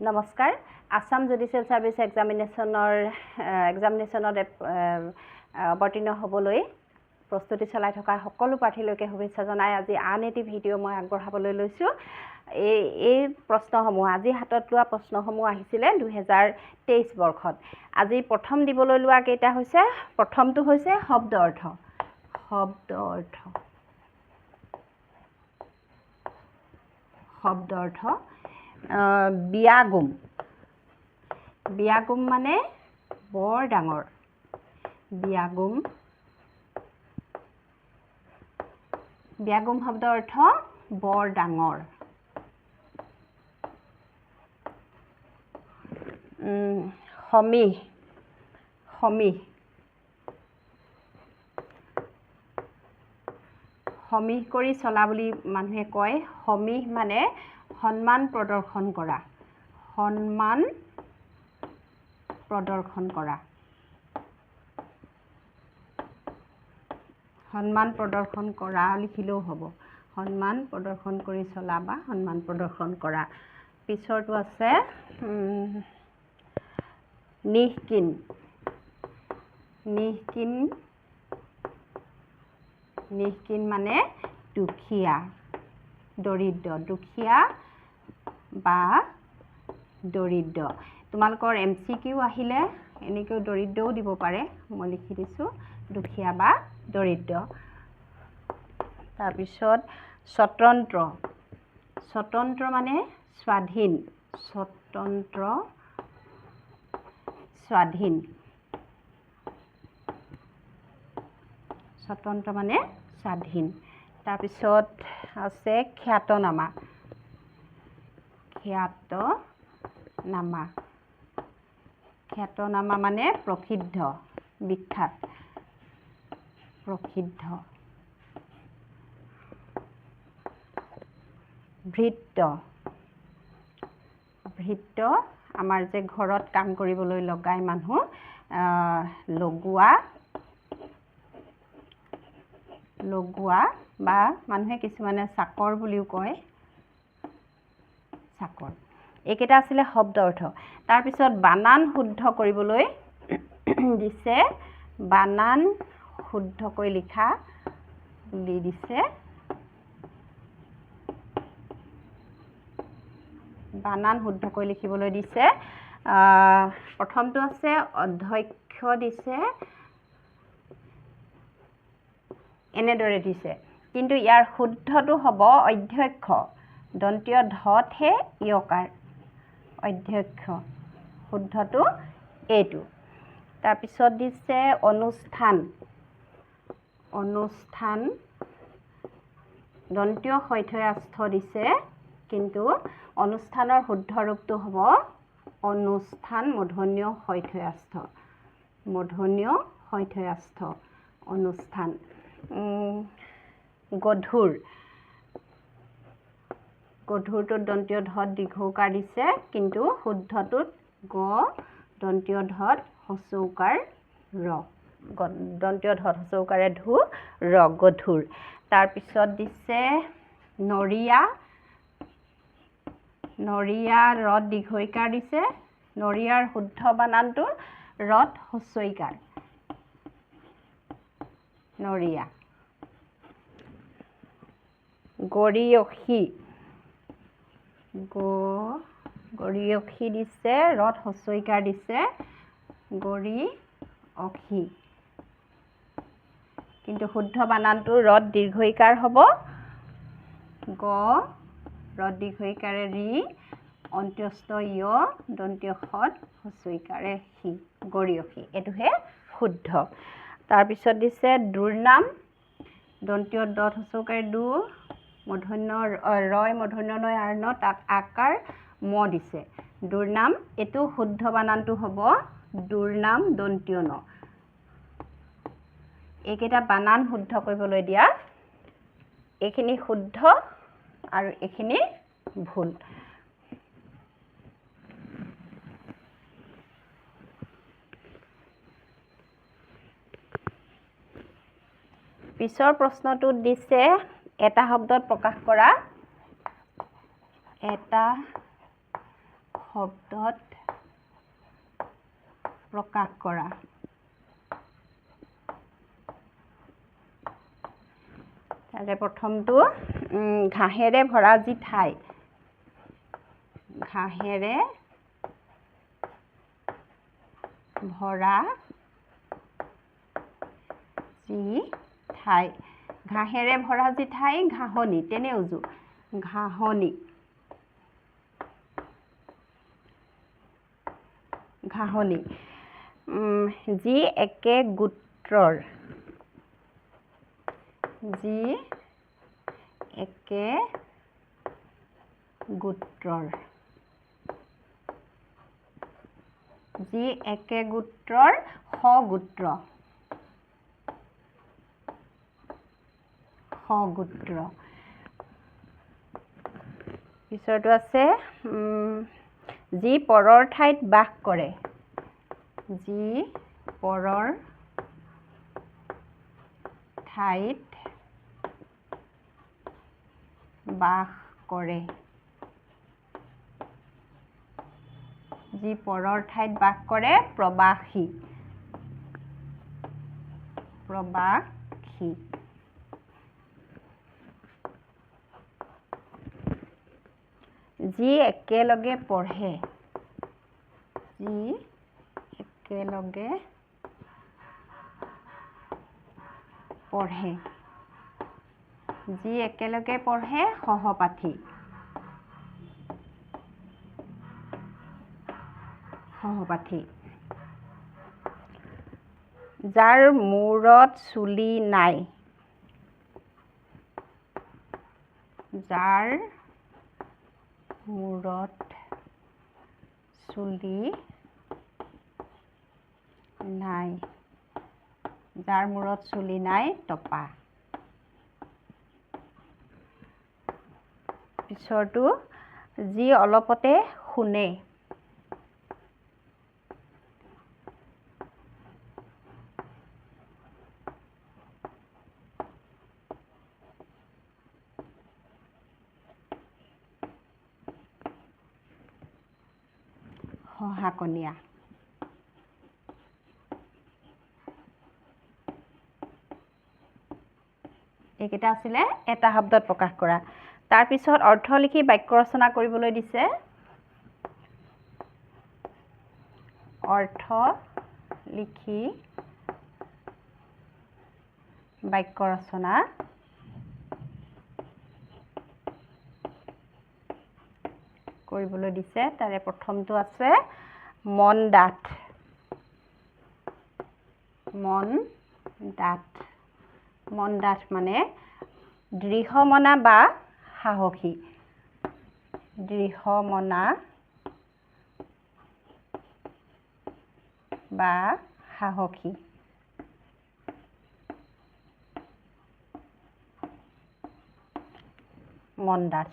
নমস্কাৰ Assam judicial service এক্সামিনেশ্যনত অৱতীৰ্ণ হ'বলৈ প্ৰস্তুতি চলাই থকা সকলো প্ৰাৰ্থীলৈকে শুভেচ্ছা জনাই আজি আন এটি ভিডিঅ' মই আগবঢ়াবলৈ লৈছোঁ। এই প্ৰশ্নসমূহ আজি হাতত লোৱা প্ৰশ্নসমূহ আহিছিলে 2023 বৰ্ষত। আজি প্ৰথম দিবলৈ লোৱা কেইটা হৈছে, প্ৰথমটো হৈছে শব্দ অৰ্থ। বিয়াগুম মানে বৰ ডাঙৰ। বিয়াগুম শব্দ অৰ্থ বৰ ডাঙৰ। সমীহ কৰি চলা বুলি মানুহে কয়। সমীহ মানে সন্মান প্ৰদৰ্শন কৰা। সন্মান প্ৰদৰ্শন কৰা লিখিলেও হ'ব। সন্মান প্ৰদৰ্শন কৰি চলা বা সন্মান প্ৰদৰ্শন কৰা। পিছৰটো আছে নিঃকিন। নিঃকিন মানে দুখীয়া, দৰিদ্ৰ। দুখীয়া বা দৰিদ্ৰ। তোমালোকৰ MCQ আহিলে এনেকৈ দৰিদ্ৰও দিব পাৰে, মই লিখি দিছোঁ দুখীয়া বা দৰিদ্ৰ। তাৰপিছত স্বতন্ত্ৰ। স্বতন্ত্ৰ মানে স্বাধীন। স্বতন্ত্ৰ মানে স্বাধীন। তাৰপিছত আছে খ্যাতনামা। খ্যাতনামা মানে প্ৰসিদ্ধ, বিখ্যাত, প্ৰসিদ্ধ। ভৃত্য আমাৰ যে ঘৰত কাম কৰিবলৈ লগাই মানুহ, লগোৱা বা মানুহে কিছুমানে চাকৰ বুলিও কয়। চাকৰ। এইকেইটা আছিলে শব্দ অৰ্থ। তাৰপিছত বানান শুদ্ধ কৰিবলৈ দিছে। বানান শুদ্ধকৈ লিখা বুলি দিছে। বানান শুদ্ধকৈ লিখিবলৈ দিছে। প্ৰথমটো আছে অধ্যক্ষ দিছে, এনেদৰে দিছে। কিন্তু ইয়াৰ শুদ্ধটো হ'ব অধ্যক্ষ। দন্তীয় ধতহে ইয়কাৰ। অধ্যক্ষ। শুদ্ধটো এইটো। তাৰপিছত দিছে অনুষ্ঠান। দন্তীয় শৈথয়াস্থ দিছে, কিন্তু অনুষ্ঠানৰ শুদ্ধ ৰূপটো হ'ব অনুষ্ঠান মূৰ্ধন্য শৈথয়াস্থ। অনুষ্ঠান। গধুৰ। গধুৰটোত দন্তীয় ধত দীৰ্ঘৌকাৰ দিছে, কিন্তু শুদ্ধটোত গ দন্তীয় ধত হচৌকাৰ ৰ। দন্তীয় ধত হচৌকাৰে ধু ৰ, গধুৰ। তাৰপিছত দিছে নৰিয়া। নৰিয়া ৰত দীৰ্ঘইকাৰ দিছে। নৰিয়াৰ শুদ্ধ বানানটো ৰত হচৈকাৰ। নৰিয়া। গৰীয়সী। গৰীয়সী দিছে, ৰত হচৈকাৰ দিছে। গৰীয়সী। কিন্তু শুদ্ধ বানানটো ৰত দীৰ্ঘইকাৰ হ'ব। গ ৰত দীৰ্ঘইকাৰে ৰি, অন্ত্যস্ত য়, দন্তীয় খত হচৈকাৰে সি। গৰীয়সী। এইটোহে শুদ্ধ। তাৰপিছত দিছে দুৰ্নাম। দন্তীয় দত হচৌকাৰে দু, ৰয় মূৰ্ধন্য নয় আৰ্ণ, তাত আকাৰ ম দিছে। দুৰ্নাম। এইটো শুদ্ধ বানানটো হ'ব দুৰ্নাম দন্তীয় ন। এইকেইটা বানান শুদ্ধ কৰিবলৈ দিয়া। এইখিনি শুদ্ধ আৰু এইখিনি ভুল। পিছৰ প্ৰশ্নটোত দিছে এটা শব্দত প্ৰকাশ কৰা এটা শব্দত প্ৰকাশ কৰা তাৰে প্ৰথমটো ঘাঁহেৰে ভৰা যি ঠাই ঘাঁহেৰে ভৰা যি ঠাই ঘাঁহেৰে ভৰা যি ঠাই ঘাঁহনি তেনে উজু ঘাঁহনি ঘাঁহনি যি একে গোত্ৰৰ যি একে গোত্ৰৰ যি একে গোত্ৰৰ সগোত্ৰ সগোত্ৰ পিছৰটো আছে যি পৰৰ ঠাইত বাস কৰে যি পৰৰ ঠাইত বাস কৰে যি পৰৰ ঠাইত বাস কৰে প্ৰবাসী প্ৰবাসী যি একেলগে পঢ়ে যি একেলগে পঢ়ে যি একেলগে পঢ়ে সহপাঠী সহপাঠী যাৰ মূৰত চুলি নাই যাৰ মূৰত চুলি নাই যাৰ মূৰত চুলি নাই টপা পিছৰটো যি অলপতে শুনে সহাকনীয়া এইকেইটা আছিলে এটা শব্দত প্ৰকাশ কৰা তাৰ পিছত অৰ্থ লিখি বাক্য ৰচনা কৰিবলৈ দিছে অৰ্থ লিখি বাক্য ৰচনা কৰিবলৈ দিছে তাৰে প্ৰথমটো আছে মন ডাঠ মন ডাঠ মন ডাঠ মানে দৃঢ়মনা বা সাহসী দৃঢ়মনা বা সাহসী মন ডাঠ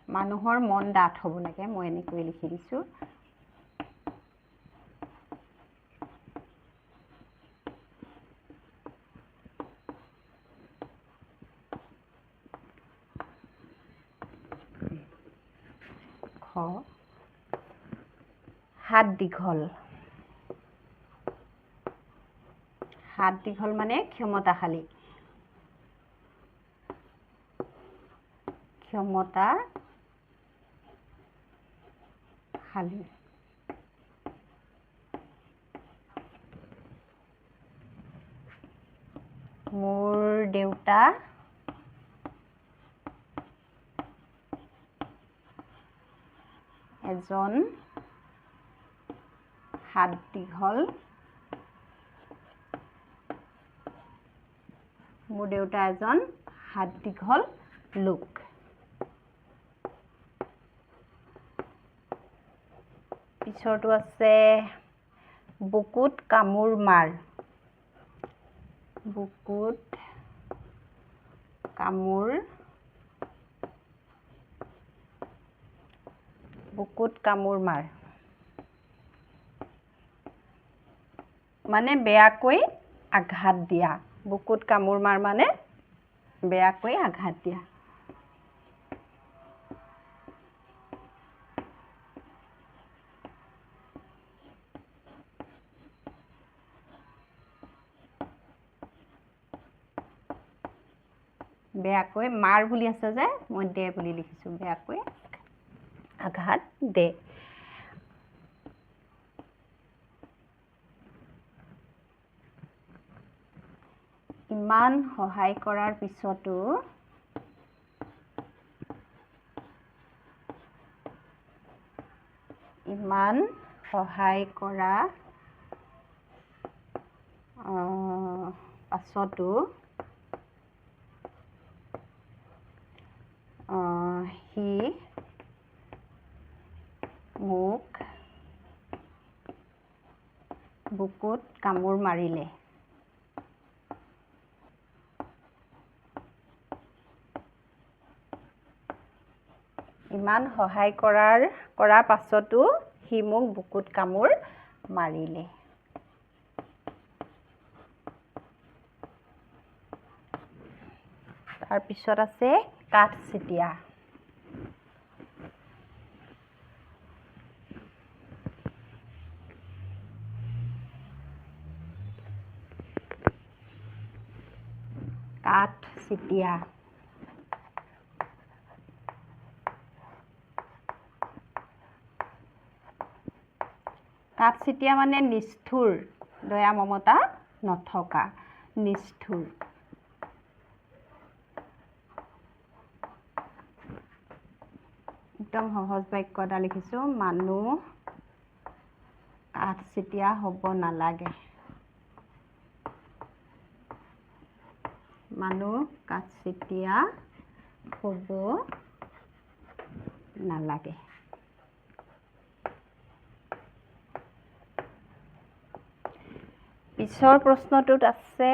মানুহৰ মন ডাঠ হ'ব লাগে মই এনেকৈ লিখি দিছোঁ হাত দীঘল হাত দীঘল মানে ক্ষমতাশালী ক্ষমতাশালী মোৰ দেউতা এজন হাত দীঘল মোৰ দেউতা এজন হাত দীঘল লোক পিছৰটো আছে বুকুত কামোৰ মাৰ বুকুত কামোৰ মাৰ মানে বেয়াকৈ আঘাত দিয়া বুকুত কামোৰ মাৰ মানে বেয়াকৈ আঘাত দিয়া বেয়াকৈ মাৰ বুলি আছে যে মই দে বুলি লিখিছোঁ বেয়াকৈ আঘাত দে ইমান সহায় কৰাৰ পিছতো ইমান সহায় কৰা পাছতো সি মোক বুকুত কামোৰ মাৰিলে ইমান সহায় কৰাৰ পাছতো সি মোক বুকুত কামোৰ মাৰিলে তাৰপিছত আছে কাঠ চিটিয়া কাঠ চিটিয়া কাঠ চিটিয়া মানে নিষ্ঠুৰ দয়া মমতা নথকা নিষ্ঠুৰ একদম সহজ বাক্য এটা লিখিছোঁ মানুহ কাঠ চিটিয়া হ'ব নালাগে মানুহ কাঠ চিটিয়া হ'ব নালাগে পিছৰ প্ৰশ্নটোত আছে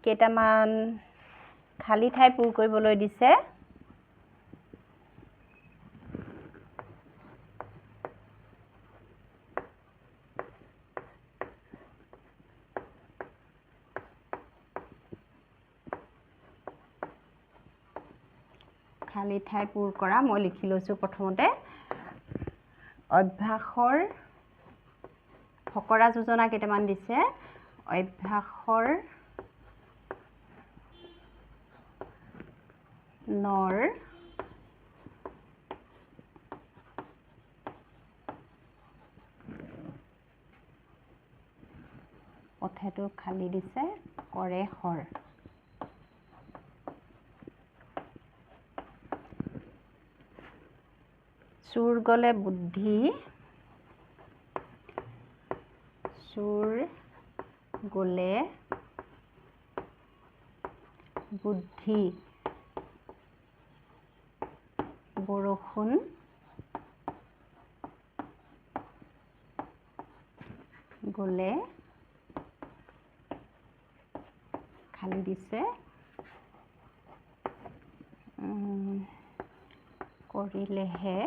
কেইটামান খালী ঠাই পূৰ কৰিবলৈ দিছে খালী ঠাই পূৰ কৰা মই লিখি লৈছোঁ প্ৰথমতে অভ্যাসৰ ফকৰা যোজনা কেইটামান দিছে অভ্যাসৰ নৰ পথেটো খালী দিছে কৰে হৰ চুৰ গলে বুদ্ধি চুৰ গলে বুদ্ধি বৰষুণ গলে খালী দিছে কৰিলেহে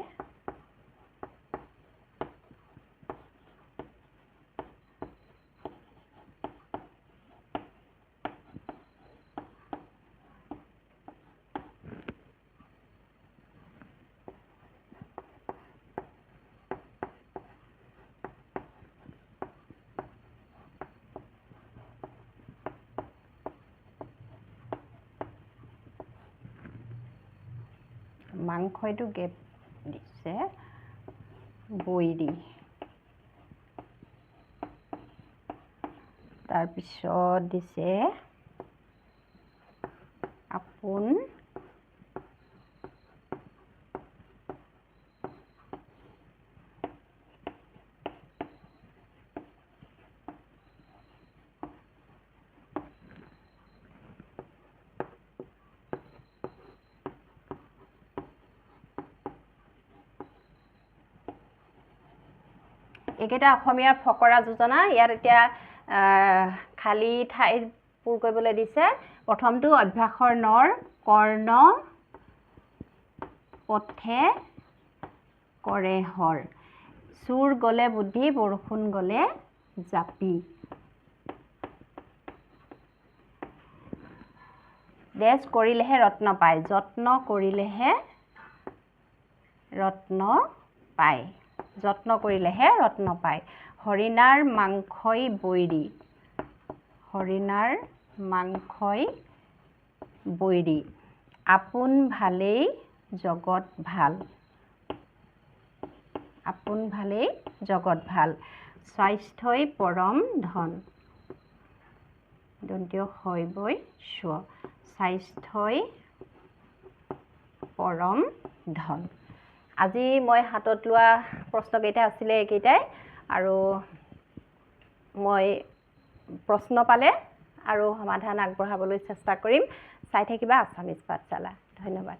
মাংসইটো গেপ দিছে বৈৰি তাৰপিছত দিছে আপোন এইকেইটা অসমীয়াৰ ফকৰা যোজনা ইয়াত এতিয়া খালী ঠাই পূৰ কৰিবলৈ দিছে প্ৰথমটো অভ্যাসৰ নৰ কৰ্ণ পথে কৰে হৰ চুৰ গলে বুদ্ধি বৰষুণ গলে জাপি দেশ কৰিলেহে ৰত্ন পায় যত্ন কৰিলেহে ৰত্ন পায় যত্ন কৰিলেহে ৰত্ন পায় হৰিণাৰ মাংসই বৈৰি হৰিণাৰ মাংসই বৈৰি আপোন ভালেই জগত ভাল। আপোন ভালেই জগত ভাল। স্বাস্থ্যই পৰম ধন। দন্ত্য হয় বৈ স্ব। স্বাস্থ্যই পৰম ধন। আজি মই হাতত লোৱা প্ৰশ্নকেইটা আছিলে এইকেইটাই আৰু মই প্ৰশ্ন পালে আৰু সমাধান আগবঢ়াবলৈ চেষ্টা কৰিম। চাই থাকিবা আছামিজ পাঠশালা। ধন্যবাদ।